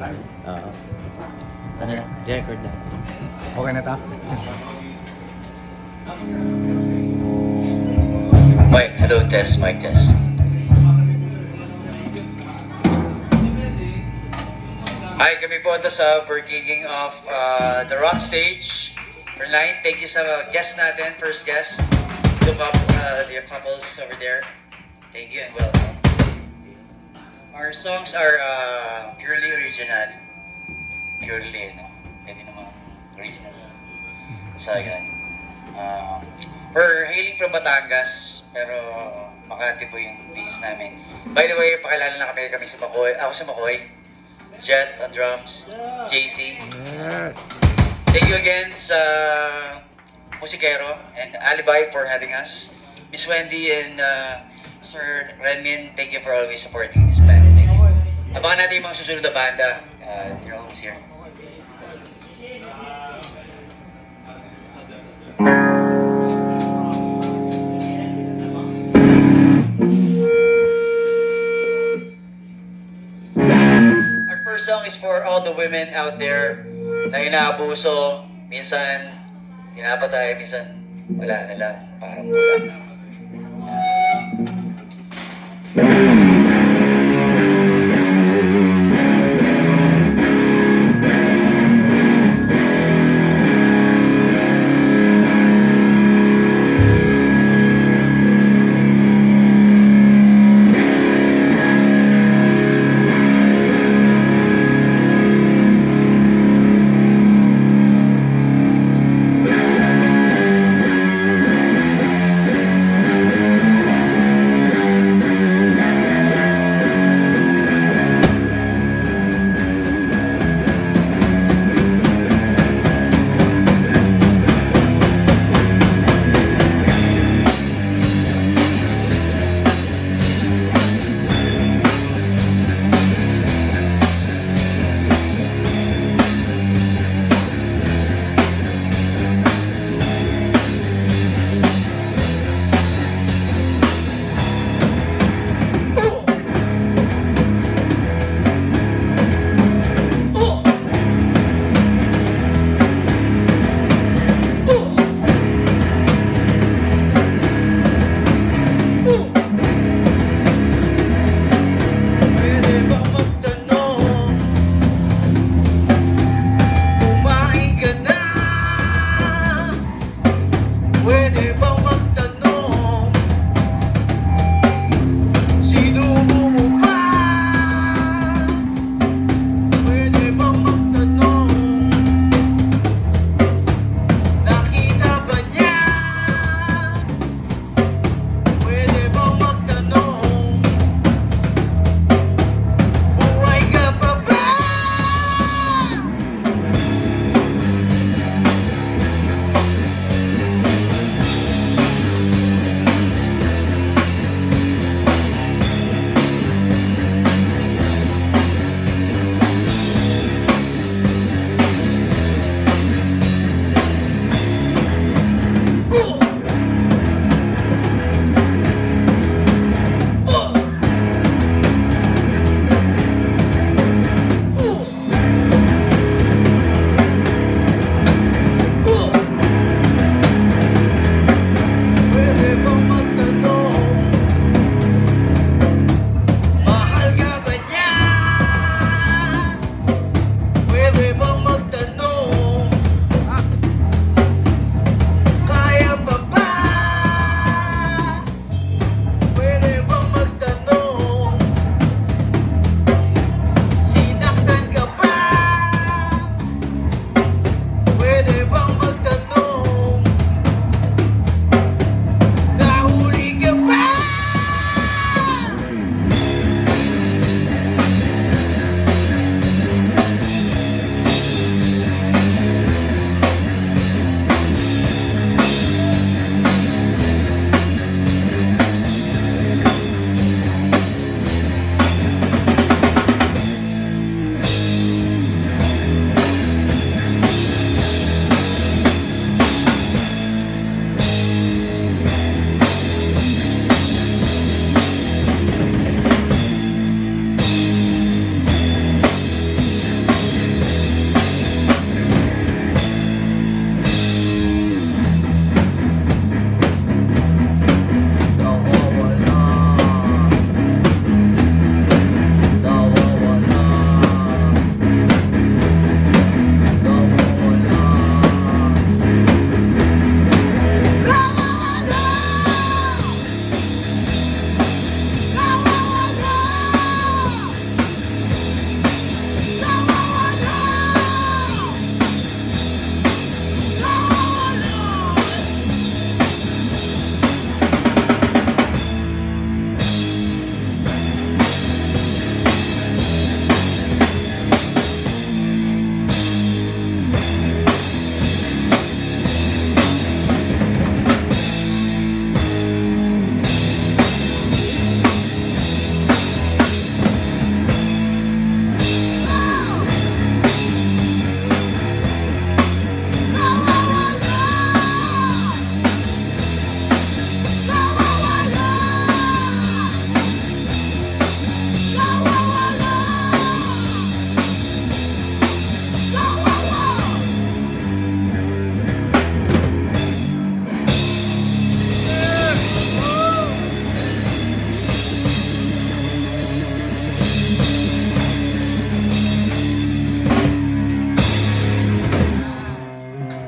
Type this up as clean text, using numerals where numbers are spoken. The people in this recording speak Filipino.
Oo. Ano na? Record na. Okay na ta? Mic, hello, test, mic test. Hi, kami po ito sa pagiging of the rock stage for night. Thank you sa guest natin, first guest. Look up the couples over there. Thank you and welcome. Our songs are purely original. Purely, no? Pwede naman original. So, yun. We're hailing from Batangas, pero Makati po yung days namin. By the way, pakilala na kami sa Makoy. Ako sa Makoy. Jet on drums. JC. Yes. Thank you again sa Musikero and Alibi for having us. Miss Wendy and Sir Renmin, thank you for always supporting this band. Thank you. Abangan natin yung mga susunod na banda. You're almost here. Our first song is for all the women out there na inaabuso, minsan pinapatay, minsan wala na lang, parang wala.